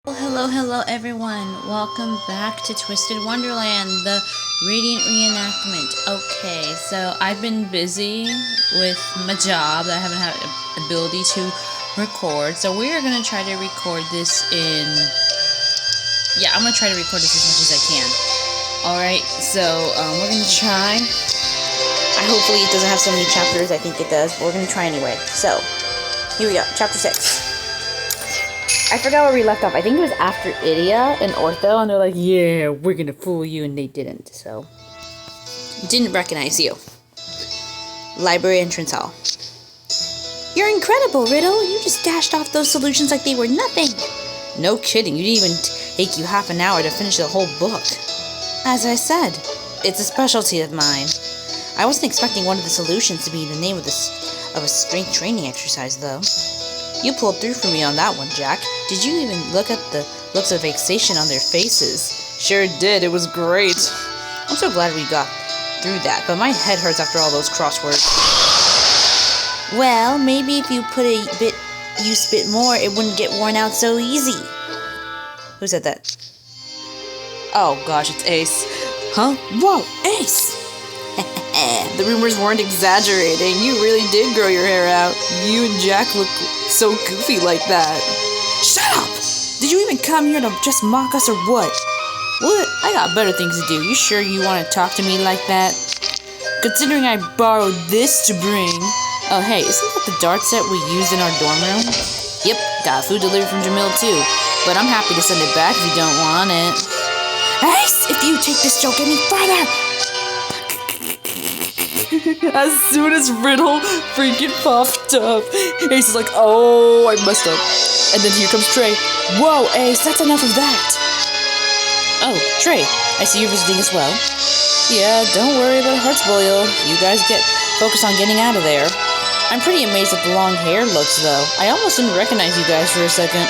Hello everyone. Welcome back to Twisted Wonderland, the Radiant Reenactment. Okay, so I've been busy with my job. I haven't had the ability to record. So we are going to try to record this in... Yeah, I'm going to try to record this as much as I can. Alright, so we're going to try. Hopefully it doesn't have so many chapters. I think it does, but we're going to try anyway. So, here we go. Chapter 6. I forgot where we left off. I think it was after Idia and Ortho, and they're like, yeah, we're gonna fool you, and they didn't, so. Didn't recognize you. Library entrance hall. You're incredible, Riddle. You just dashed off those solutions like they were nothing. No kidding. You didn't even take you half an hour to finish the whole book. As I said, it's a specialty of mine. I wasn't expecting one of the solutions to be the name of a strength training exercise, though. You pulled through for me on that one, Jack. Did you even look at the looks of vexation on their faces? Sure did. It was great. I'm so glad we got through that, but my head hurts after all those crosswords. Well, maybe if you put use a bit more, it wouldn't get worn out so easy. Who said that? Oh gosh, it's Ace. Huh? Whoa, Ace! The rumors weren't exaggerating. You really did grow your hair out. You and Jack look so goofy like that. Shut up! Did you even come here to just mock us or what? What? I got better things to do. You sure you want to talk to me like that? Considering I borrowed this to bring... Oh, hey, isn't that the dart set we used in our dorm room? Yep, got food delivered from Jamil too. But I'm happy to send it back if you don't want it. Ace, if you take this joke any further... As soon as Riddle freaking popped up, Ace is like, oh, I messed up. And then here comes Trey. Whoa, Ace, that's enough of that. Oh, Trey, I see you're visiting as well. Yeah, don't worry about Heartsboil. You guys focus on getting out of there. I'm pretty amazed at the long hair looks, though. I almost didn't recognize you guys for a second.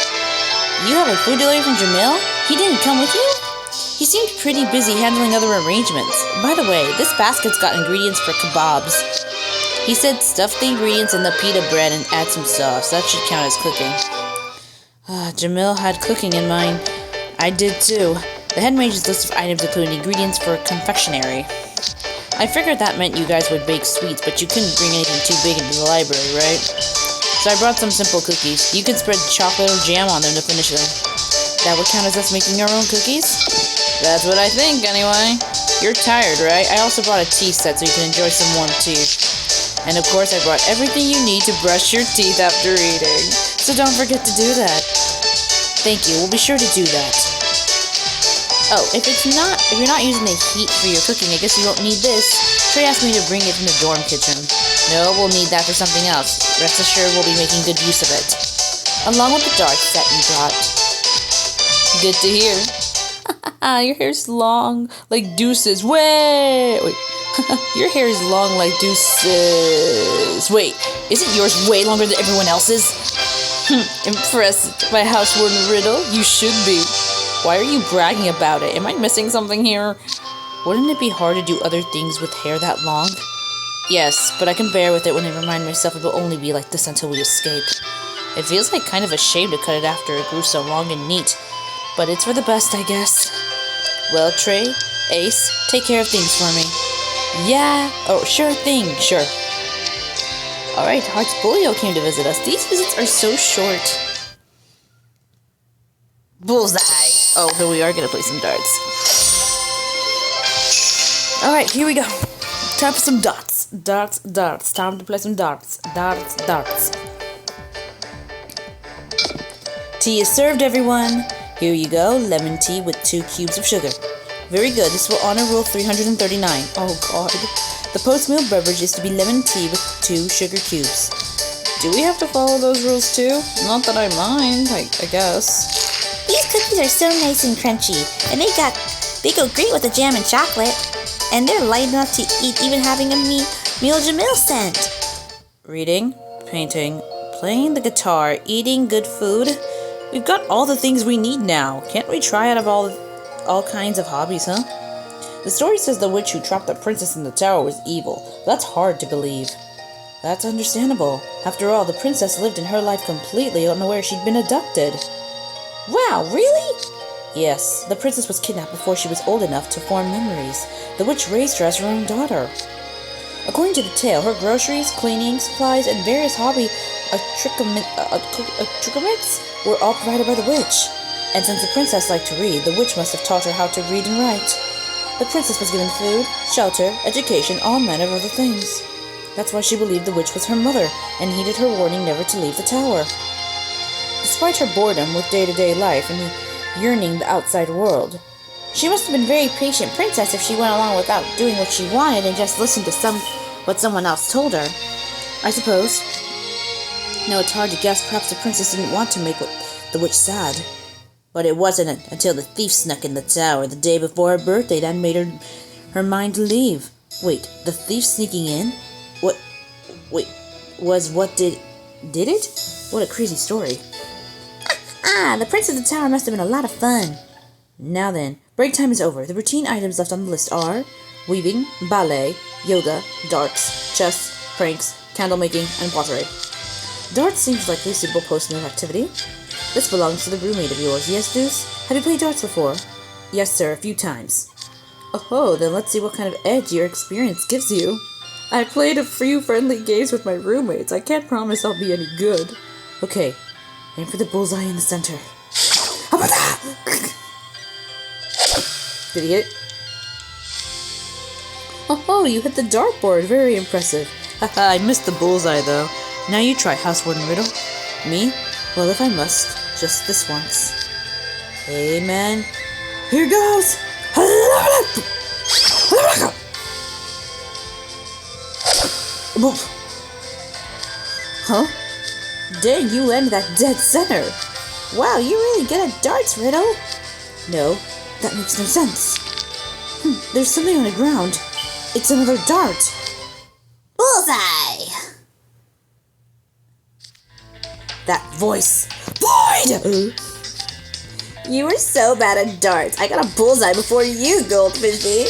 You have a food delivery from Jamil? He didn't come with you? He seemed pretty busy handling other arrangements. By the way, this basket's got ingredients for kebabs. He said stuff the ingredients in the pita bread and add some sauce. That should count as cooking. Jamil had cooking in mind. I did too. The head mage's list of items included ingredients for confectionery. I figured that meant you guys would bake sweets, but you couldn't bring anything too big into the library, right? So I brought some simple cookies. You can spread chocolate or jam on them to finish them. That would count as us making our own cookies? That's what I think, anyway. You're tired, right? I also brought a tea set so you can enjoy some warm tea. And of course, I brought everything you need to brush your teeth after eating. So don't forget to do that. Thank you. We'll be sure to do that. Oh, if you're not using the heat for your cooking, I guess you won't need this. Trey asked me to bring it from the dorm kitchen. No, we'll need that for something else. Rest assured we'll be making good use of it. Along with the dart set you brought. Good to hear. Your hair's long like Deuce's. Wait. Your hair is long like Deuce's. Wait, isn't yours way longer than everyone else's? Impressed by housewarden Riddle? You should be. Why are you bragging about it? Am I missing something here? Wouldn't it be hard to do other things with hair that long? Yes, but I can bear with it when I remind myself it will only be like this until we escape. It feels like kind of a shame to cut it after it grew so long and neat. But it's for the best, I guess. Well, Trey, Ace, take care of things for me. Yeah, oh, sure thing, sure. Alright, Heartsboil came to visit us. These visits are so short. Bullseye! Oh, here we are gonna play some darts. Alright, here we go. Time for some darts. Darts. Time to play some darts. Darts. Tea is served, everyone. Here you go, lemon tea with 2 cubes of sugar. Very good, this will honor rule 339. Oh god. The post-meal beverage is to be lemon tea with 2 sugar cubes. Do we have to follow those rules too? Not that I mind, I guess. These cookies are so nice and crunchy, and they go great with the jam and chocolate. And they're light enough to eat even having a meal Jamil sent. Reading, painting, playing the guitar, eating good food. We've got all the things we need now. Can't we try out of all kinds of hobbies, huh? The story says the witch who trapped the princess in the tower was evil. That's hard to believe. That's understandable. After all, the princess lived in her life completely unaware she'd been abducted. Wow, really? Yes, the princess was kidnapped before she was old enough to form memories. The witch raised her as her own daughter. According to the tale, her groceries, cleaning supplies, and various hobby accoutrements were all provided by the witch. And since the princess liked to read, the witch must have taught her how to read and write. The princess was given food, shelter, education, all manner of other things. That's why she believed the witch was her mother, and heeded her warning never to leave the tower. Despite her boredom with day-to-day life and yearning the outside world, she must have been a very patient princess if she went along without doing what she wanted and just listened to what someone else told her. I suppose. No, it's hard to guess. Perhaps the princess didn't want to make the witch sad. But it wasn't until the thief snuck in the tower the day before her birthday that made her mind to leave. Wait, the thief sneaking in? What did it? What a crazy story. The Prince of the Tower must have been a lot of fun. Now then, break time is over. The routine items left on the list are weaving, ballet, yoga, darts, chess, pranks, candle making, and pottery. Darts seems like a suitable post-meal activity. This belongs to the roommate of yours, yes, Deuce? Have you played darts before? Yes, sir, a few times. Oh, then let's see what kind of edge your experience gives you. I played a few friendly games with my roommates. I can't promise I'll be any good. Okay, aim for the bullseye in the center. How about that? Did he hit it? Oh, you hit the dartboard. Very impressive. Haha, I missed the bullseye though. Now you try, Housewarden Riddle. Me? Well, if I must, just this once. Amen. Here goes! Huh? Dang, you landed that dead center. Wow, you're really good at darts, Riddle. No, that makes no sense. There's something on the ground. It's another dart. Bullseye! That voice. Void! You were so bad at darts. I got a bullseye before you, Goldfishy.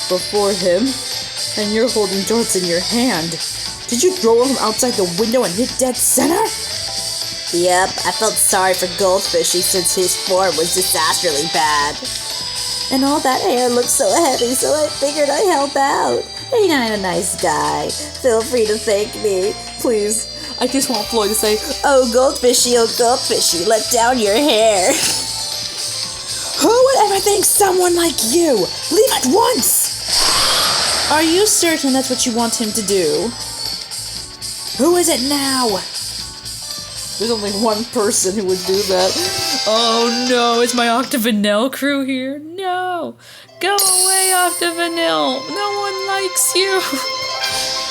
Before him? And you're holding darts in your hand. Did you throw them from outside the window and hit dead center? Yep, I felt sorry for Goldfishy since his form was disastrously bad. And all that hair looked so heavy, so I figured I'd help out. Ain't I a nice guy? Feel free to thank me. Please, I just want Floyd to say, oh Goldfishy, let down your hair. Who would ever think someone like you? Leave at once! Are you certain that's what you want him to do? Who is it now? There's only one person who would do that. Oh no, is my Octavanel crew here? No! Go away, Octavanel! No one likes you!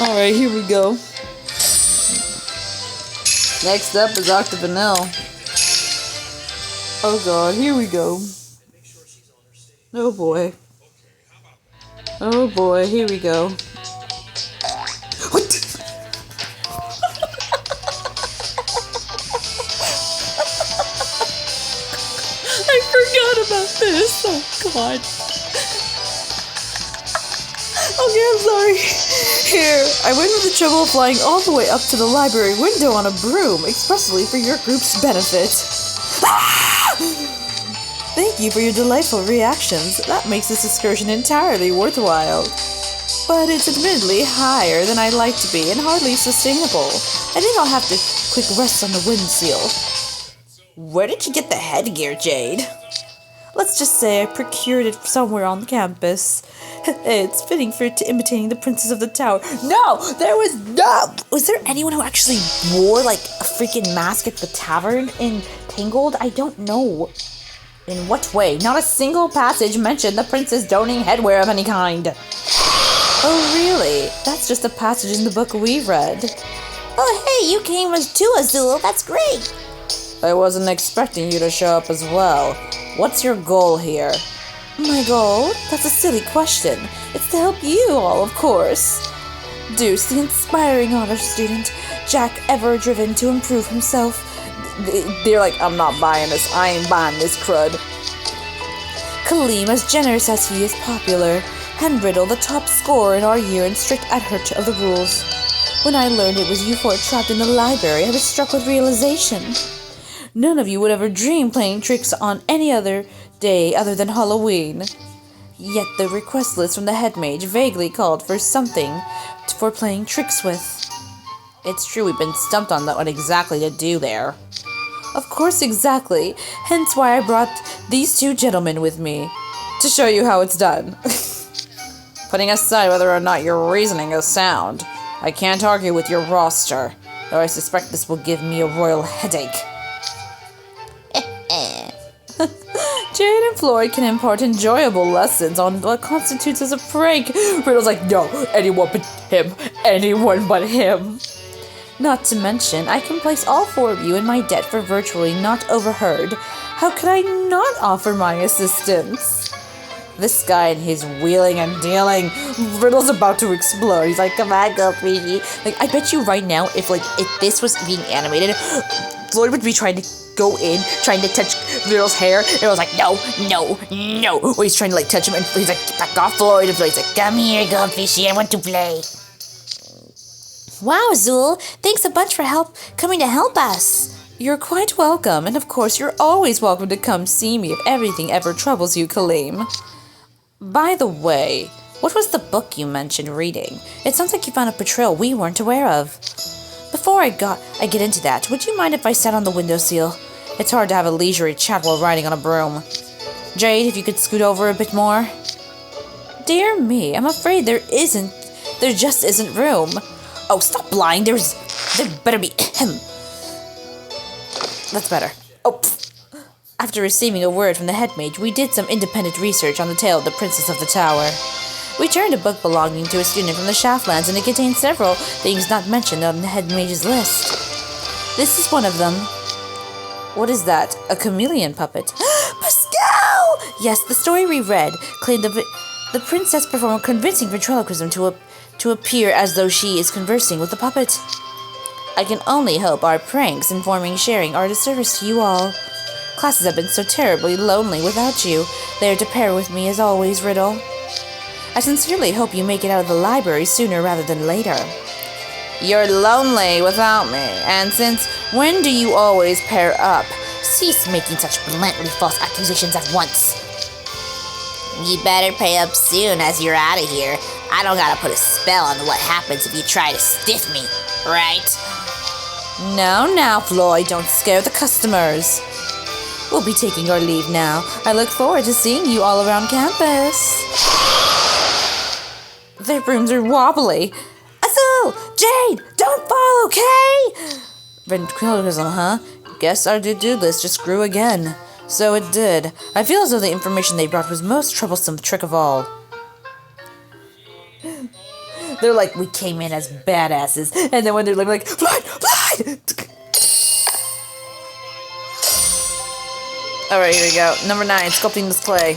Alright, here we go. Next up is Octavanel. Oh god, here we go. Oh boy. Oh boy, here we go. What? I forgot about this. Oh god. Okay, I'm sorry. Here, I went with the trouble of flying all the way up to the library window on a broom, expressly for your group's benefit. Thank you for your delightful reactions. That makes this excursion entirely worthwhile. But it's admittedly higher than I'd like to be and hardly sustainable. I think I'll have to quick rest on the windseal. Where did you get the headgear, Jade? Let's just say I procured it somewhere on the campus. It's fitting for it to imitating the Princess of the Tower. No! Was there anyone who actually wore, like, a freaking mask at the tavern in Tangled? I don't know. In what way? Not a single passage mentioned the princess donning headwear of any kind. Oh, really? That's just a passage in the book we've read. Oh, hey, you came too, Azul. That's great. I wasn't expecting you to show up as well. What's your goal here? My goal? That's a silly question. It's to help you all, of course. Deuce, the inspiring honor student, Jack ever driven to improve himself. They're like, I'm not buying this. I ain't buying this crud. Kalim, as generous as he is popular. And Riddle, the top scorer in our year and strict adherent of the rules. When I learned it was you four trapped in the library, I was struck with realization. None of you would ever dream playing tricks on any other day other than Halloween. Yet the request list from the head mage vaguely called for something for playing tricks with. It's true we've been stumped on what exactly to do there. Of course, exactly. Hence why I brought these two gentlemen with me. To show you how it's done. Putting aside whether or not your reasoning is sound, I can't argue with your roster, though I suspect this will give me a royal headache. Jade and Floyd can impart enjoyable lessons on what constitutes as a prank. Riddle's like, no, anyone but him. Anyone but him. Not to mention, I can place all four of you in my debt for virtually not overheard. How could I not offer my assistance? This guy and his wheeling and dealing. Riddle's about to explode. He's like, come on, go, Fiji. Like, I bet you right now, if this was being animated, Floyd would be trying to go in, trying to touch Riddle's hair, and Riddle's like, no. Or he's trying to, touch him, and he's like, back off, Floyd, and Floyd's like, come here, Goldfishy, I want to play. Wow, Zool, thanks a bunch for coming to help us. You're quite welcome, and of course, you're always welcome to come see me if everything ever troubles you, Kalim. By the way, what was the book you mentioned reading? It sounds like you found a portrayal we weren't aware of. Before I get into that, would you mind if I sat on the windowsill? It's hard to have a leisurely chat while riding on a broom. Jade, if you could scoot over a bit more. Dear me, I'm afraid there just isn't room. Oh, stop lying, there better be him. That's better. Oh, pfft. After receiving a word from the head mage, we did some independent research on the tale of the Princess of the Tower. We turned a book belonging to a student from the Shaftlands, and it contained several things not mentioned on the head mage's list. This is one of them. What is that? A chameleon puppet? Pascal! Yes, the story we read claimed the princess performed a convincing ventriloquism to appear as though she is conversing with the puppet. I can only hope our pranks, informing, sharing are a service to you all. Classes have been so terribly lonely without you. There to pair with me as always, Riddle. I sincerely hope you make it out of the library sooner rather than later. You're lonely without me, and since when do you always pair up? Cease making such bluntly false accusations at once. You better pay up soon as you're out of here. I don't gotta put a spell on what happens if you try to stiff me, right? Now, Floyd, don't scare the customers. We'll be taking our leave now. I look forward to seeing you all around campus. Their brooms are wobbly. Azul! Jade! Don't fall, okay? Ventriloquism, huh? Guess our to-do list just grew again. So it did. I feel as though the information they brought was most troublesome trick of all. They're like, we came in as badasses. And then when they're like, Floyd! Alright, here we go. Number 9, sculpting this clay.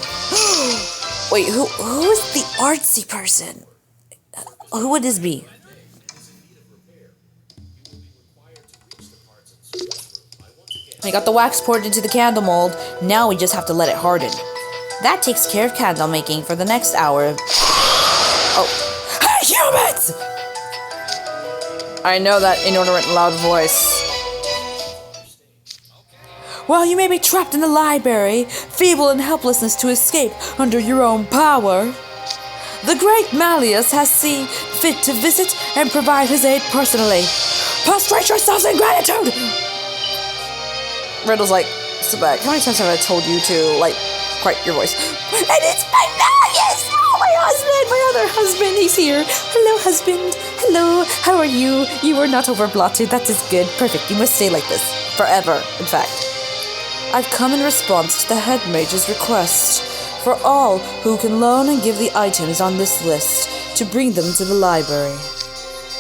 Wait, who is the artsy person? Who would this be? I got the wax poured into the candle mold. Now we just have to let it harden. That takes care of candle making for the next hour. Oh. Hey, humans! I know that inordinate loud voice. While you may be trapped in the library, feeble and helplessness to escape under your own power, the great Malleus has seen fit to visit and provide his aid personally. Prostrate yourselves in gratitude! Riddle's like, sit back. How many times have I told you to, quiet your voice? And it's my Malleus! Oh, my husband! My other husband! He's here! Hello, husband! Hello! How are you? You are not overblotted. That is good. Perfect. You must stay like this. Forever, in fact. I've come in response to the head mage's request for all who can loan and give the items on this list to bring them to the library.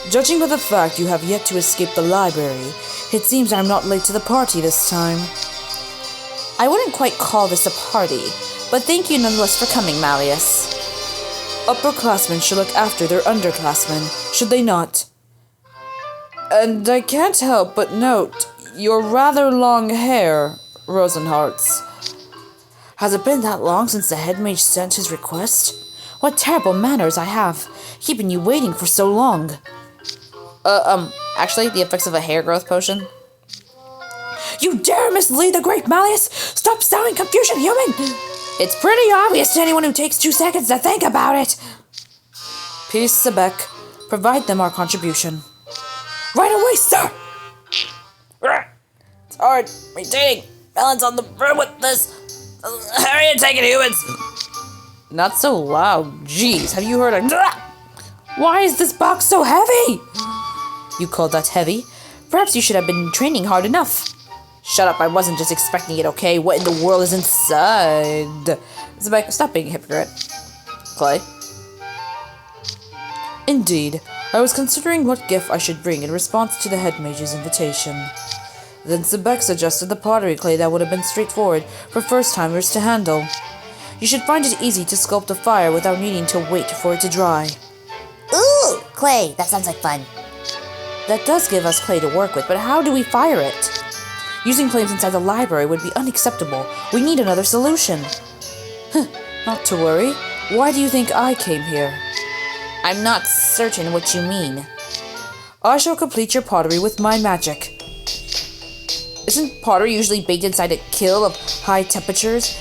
Judging by the fact you have yet to escape the library, it seems I'm not late to the party this time. I wouldn't quite call this a party, but thank you nonetheless for coming, Malleus. Upperclassmen should look after their underclassmen, should they not? And I can't help but note your rather long hair, Rosenhartz. Has it been that long since the head mage sent his request? What terrible manners I have, keeping you waiting for so long. Actually, the effects of a hair growth potion. You dare mislead the great Malleus? Stop sowing confusion, human! It's pretty obvious to anyone who takes 2 seconds to think about it. Peace, Sebek. Provide them our contribution. Right away, sir! It's hard maintaining balance on the room with this. Hurry and take it, humans! Not so loud. Jeez, have you heard of... Why is this box so heavy? You call that heavy? Perhaps you should have been training hard enough. Shut up, I wasn't just expecting it, okay? What in the world is inside? Sebek, stop being a hypocrite. Clay? Indeed. I was considering what gift I should bring in response to the head mage's invitation. Then Sebek suggested the pottery clay that would have been straightforward for first-timers to handle. You should find it easy to sculpt a fire without needing to wait for it to dry. Ooh, clay. That sounds like fun. That does give us clay to work with, but how do we fire it? Using flames inside the library would be unacceptable. We need another solution. Not to worry. Why do you think I came here? I'm not certain what you mean. I shall complete your pottery with my magic. Isn't pottery usually baked inside a kiln of high temperatures?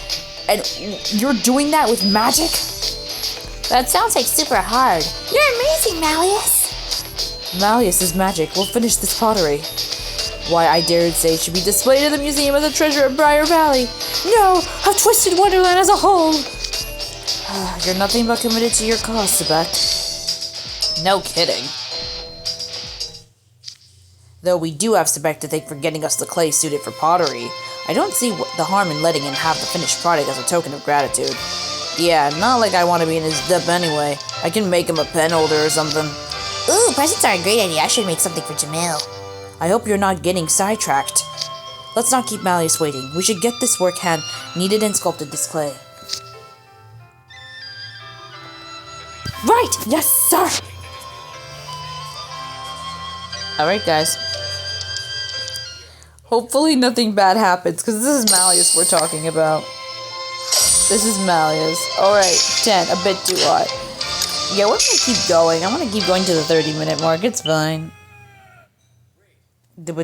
And you're doing that with magic? That sounds like super hard. You're amazing, Malleus. Malleus's magic will finish this pottery. Why, I dared say it should be displayed in the museum as a treasure of Briar Valley. No, I've twisted Wonderland as a whole. You're nothing but committed to your cause, Sebek. No kidding. Though we do have Sebek to thank for getting us the clay suited for pottery, I don't see the harm in letting him have the finished product as a token of gratitude. Yeah, not like I want to be in his debt anyway. I can make him a pen holder or something. Ooh, presents are a great idea. I should make something for Jamil. I hope you're not getting sidetracked. Let's not keep Malleus waiting. We should get this work hand kneaded and sculpted this clay. Right! Yes, sir! Alright, guys. Hopefully nothing bad happens, because this is Malleus we're talking about. This is Malleus. Alright, 10. A bit too hot. Yeah, we're gonna keep going. I want to keep going to the 30-minute mark. It's fine. A bit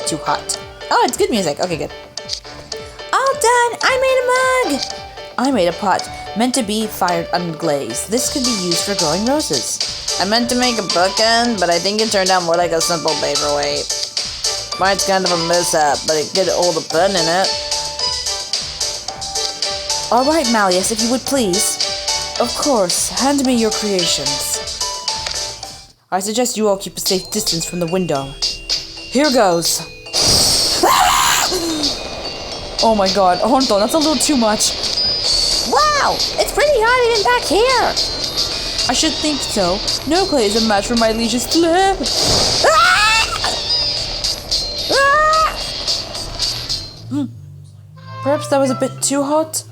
too hot. Oh, it's good music. Okay, good. All done! I made a mug! I made a pot, meant to be fired unglazed. This could be used for growing roses. I meant to make a bookend, but I think it turned out more like a simple paperweight. Mine's kind of a mishap, but it could hold a pen in it. Alright, Malleus, if you would please. Of course, hand me your creations. I suggest you all keep a safe distance from the window. Here goes. Oh my god, hold on, that's a little too much. Wow, it's pretty hot even back here. I should think so. No clay is a match for my liege's flip. Perhaps that was a bit too hot?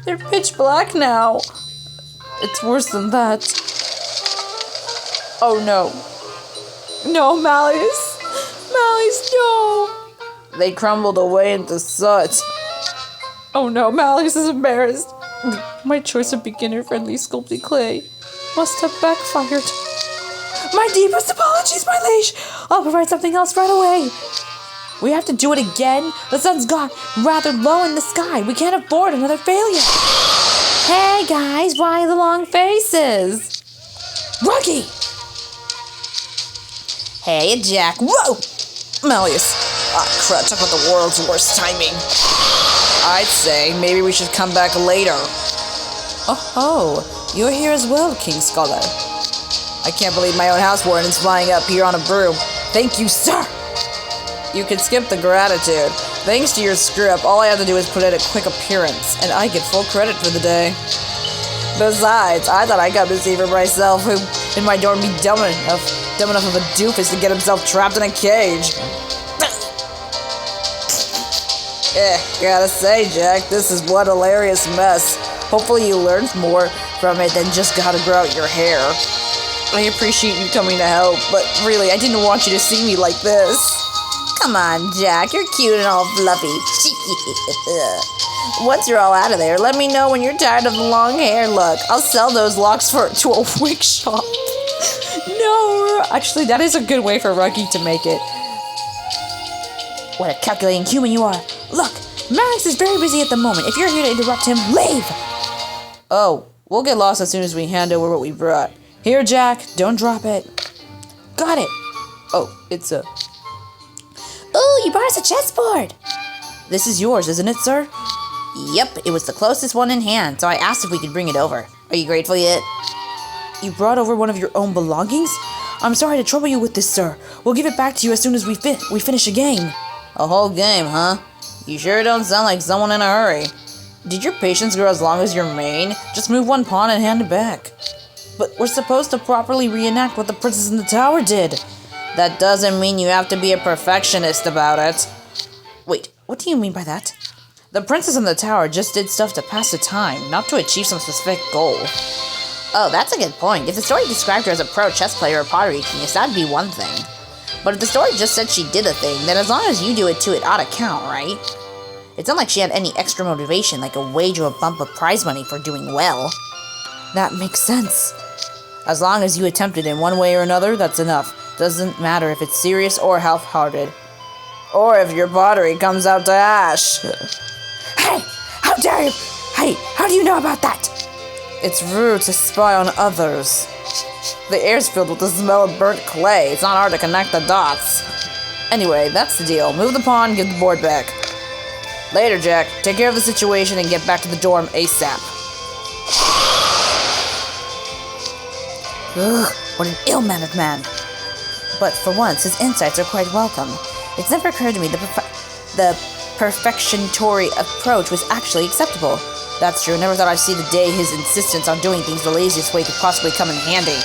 They're pitch black now. It's worse than that. Oh no. No, Malleus. Malleus, no. They crumbled away into soot. Oh no, Malleus is embarrassed. My choice of beginner-friendly sculpted clay must have backfired. My deepest apologies, my liege. I'll provide something else right away. We have to do it again? The sun's got rather low in the sky. We can't afford another failure. Hey, guys, why the long faces? Ruggy! Hey, Jack. Whoa! Malleus. Ah, crap, talk about the world's worst timing. I'd say maybe we should come back later. Oh, you're here as well, King Scholar. I can't believe my own house warden is flying up here on a broom. Thank you, sir! You can skip the gratitude. Thanks to your script, all I have to do is put in a quick appearance, and I get full credit for the day. Besides, I thought I'd come to see for myself who in my dorm be dumb enough of a doofus to get himself trapped in a cage. Gotta say, Jack, this is one hilarious mess. Hopefully you learned more from it than just gotta grow out your hair. I appreciate you coming to help, but really, I didn't want you to see me like this. Come on, Jack, you're cute and all fluffy. Once you're all out of there, let me know when you're tired of the long hair look. I'll sell those locks to a wig shop. No! Actually, that is a good way for Rocky to make it. What a calculating human you are. Look, Marius is very busy at the moment. If you're here to interrupt him, leave! Oh, we'll get lost as soon as we hand over what we brought. Here, Jack, don't drop it. Got it. Oh, it's a... Ooh, you brought us a chessboard. This is yours, isn't it, sir? Yep, it was the closest one in hand, so I asked if we could bring it over. Are you grateful yet? You brought over one of your own belongings? I'm sorry to trouble you with this, sir. We'll give it back to you as soon as we finish a game. A whole game, huh? You sure don't sound like someone in a hurry. Did your patience grow as long as your mane? Just move one pawn and hand it back. But we're supposed to properly reenact what the princess in the tower did. That doesn't mean you have to be a perfectionist about it. Wait, what do you mean by that? The princess in the tower just did stuff to pass the time, not to achieve some specific goal. Oh, that's a good point. If the story described her as a pro chess player or pottery genius, that'd be one thing. But if the story just said she did a thing, then as long as you do it too, it ought to count, right? It's not like she had any extra motivation, like a wage or a bump of prize money for doing well. That makes sense. As long as you attempted in one way or another, that's enough. Doesn't matter if it's serious or half-hearted. Or if your pottery comes out to ash. Hey! How dare you! Hey, how do you know about that? It's rude to spy on others. The air's filled with the smell of burnt clay. It's not hard to connect the dots. Anyway, that's the deal. Move the pawn, give the board back. Later, Jack. Take care of the situation and get back to the dorm ASAP. Ugh, what an ill-mannered man. But for once, his insights are quite welcome. It's never occurred to me the perfectionatory approach was actually acceptable. That's true. Never thought I'd see the day his insistence on doing things the laziest way could possibly come in handy.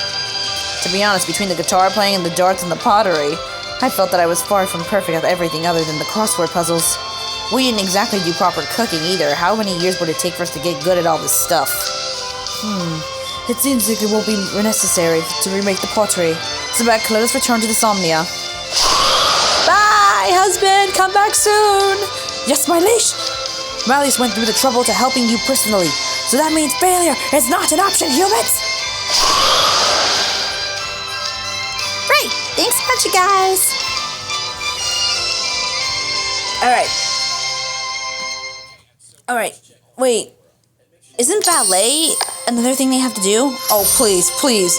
To be honest, between the guitar playing and the darts and the pottery, I felt that I was far from perfect at everything other than the crossword puzzles. We didn't exactly do proper cooking either. How many years would it take for us to get good at all this stuff? It seems like it won't be necessary to remake the pottery. So back, let us return to the Somnia. Bye, husband! Come back soon! Yes, my liege! Marius went through the trouble to helping you personally, so that means failure is not an option, humans! Great! Thanks so much, you guys! Alright, wait. Isn't ballet another thing they have to do? Oh, please, please.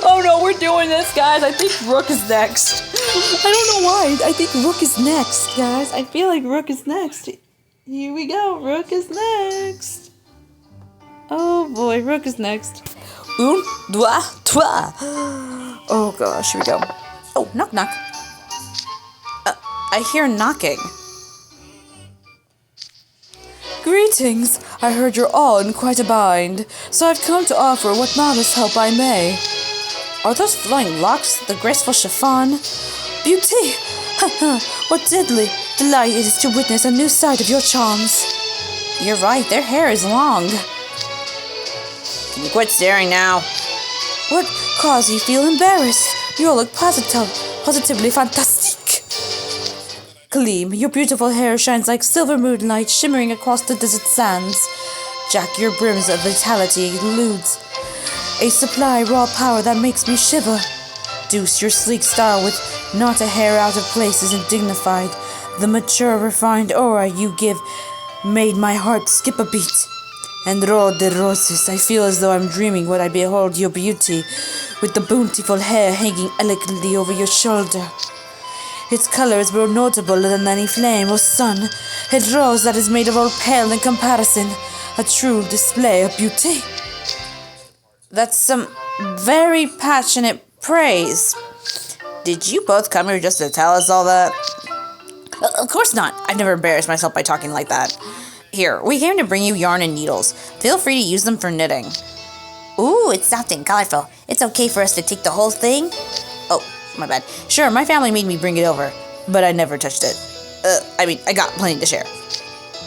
Oh no, we're doing this, guys. I think Rook is next. I don't know why. I think Rook is next, guys. I feel like Rook is next. Here we go. Rook is next. Oh boy, Rook is next. Un, deux, trois. Oh gosh, here we go. Oh, knock, knock. I hear knocking. Greetings. I heard you're all in quite a bind, so I've come to offer what modest help I may. Are those flowing locks the graceful chiffon? Beauty! What deadly delight it is to witness a new side of your charms. You're right, their hair is long. Can you quit staring now? What cause you feel embarrassed? You all look positively fantastic. Kalim, your beautiful hair shines like silver moonlight shimmering across the desert sands. Jack, your brims of vitality eludes a supply raw power that makes me shiver. Deuce, your sleek style with not a hair out of place is dignified. The mature, refined aura you give made my heart skip a beat. And Rod de Roses, I feel as though I'm dreaming when I behold your beauty, with the bountiful hair hanging elegantly over your shoulder. Its color is more notable than any flame or sun. Its rose that is made of all pale in comparison, a true display of beauty. That's some very passionate praise. Did you both come here just to tell us all that? Of course not. I've never embarrassed myself by talking like that. Here, we came to bring you yarn and needles. Feel free to use them for knitting. Ooh, it's soft and colorful. It's okay for us to take the whole thing? Oh, my bad. Sure, my family made me bring it over, but I never touched it. I got plenty to share.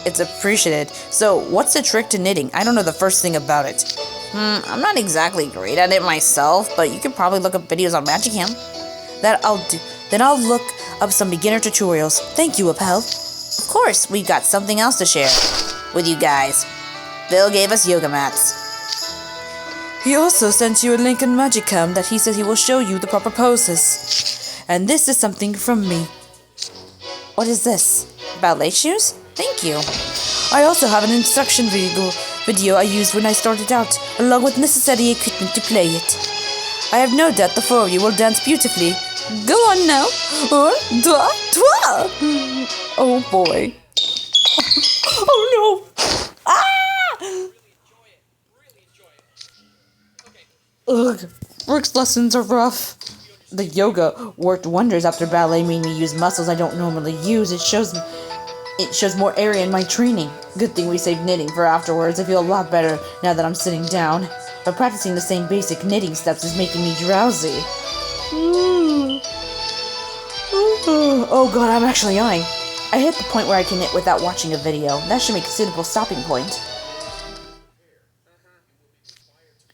It's appreciated. So, what's the trick to knitting? I don't know the first thing about it. I'm not exactly great at it myself, but you could probably look up videos on Magicam. That I'll do. Then I'll look up some beginner tutorials. Thank you, Appel. Of course, we've got something else to share with you guys. Bill gave us yoga mats. He also sent you a link in Magicam that he said he will show you the proper poses. And this is something from me. What is this? Ballet shoes? Thank you. I also have an instruction video I used when I started out, along with necessary equipment to play it. I have no doubt the four of you will dance beautifully. Go on now. Un, deux, trois. Oh boy. Oh no. Ah! Ugh. Brooke's lessons are rough. The yoga worked wonders after ballet made me use muscles I don't normally use. It shows more area in my training. Good thing we saved knitting for afterwards. I feel a lot better now that I'm sitting down. But practicing the same basic knitting steps is making me drowsy. Oh god, I'm actually yawning. I hit the point where I can knit without watching a video. That should make a suitable stopping point.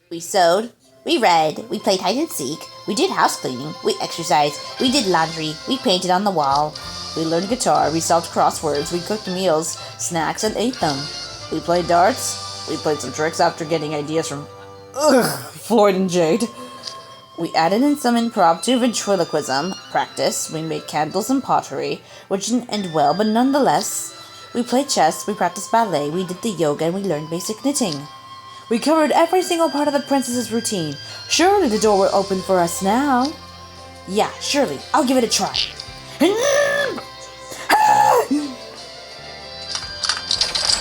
We sewed. We read. We played hide and seek. We did house cleaning. We exercised. We did laundry. We painted on the wall. We learned guitar. We solved crosswords. We cooked meals, snacks, and ate them. We played darts. We played some tricks after getting ideas from Floyd and Jade. We added in some improv to ventriloquism practice. We made candles and pottery, which didn't end well, but nonetheless. We played chess. We practiced ballet. We did the yoga, and we learned basic knitting. We covered every single part of the princess's routine. Surely the door will open for us now. Yeah, surely. I'll give it a try.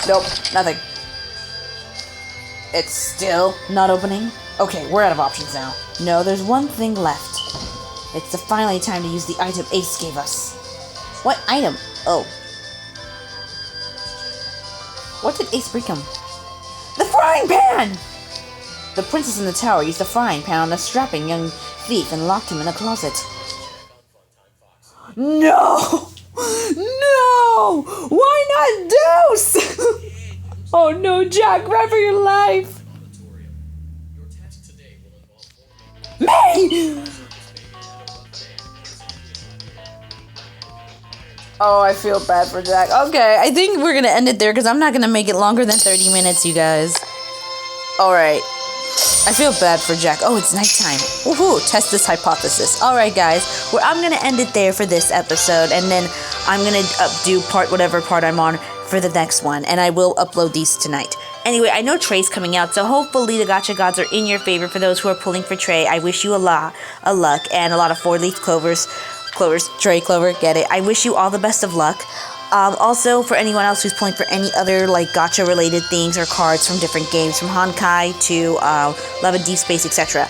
Nope, nothing. It's still not opening? Okay, we're out of options now. No, there's one thing left. It's finally time to use the item Ace gave us. What item? Oh. What did Ace bring him? The frying pan! The princess in the tower used the frying pan on a strapping young thief and locked him in a closet. No! No! Why not Deuce? Oh no, Jack, run for your life! Me! Oh, I feel bad for Jack. Okay, I think we're gonna end it there because I'm not gonna make it longer than 30 minutes, you guys. Alright. I feel bad for Jack. Oh, it's nighttime. Woohoo! Test this hypothesis. Alright, guys. Well, I'm gonna end it there for this episode, and then I'm gonna do whatever part I'm on for the next one, and I will upload these tonight. Anyway, I know Trey's coming out, so hopefully the gacha gods are in your favor. For those who are pulling for Trey, I wish you a lot of luck and a lot of four-leaf clovers, Trey Clover, get it. I wish you all the best of luck. Also, for anyone else who's pulling for any other like gacha related things or cards from different games, from Honkai to Love and Deep Space, etc.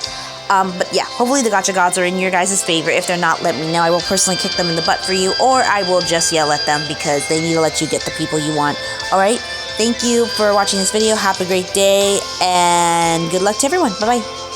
But yeah, hopefully the gacha gods are in your guys' favor. If they're not, let me know. I will personally kick them in the butt for you, or I will just yell at them because they need to let you get the people you want. Alright? Thank you for watching this video. Have a great day, and good luck to everyone. Bye-bye.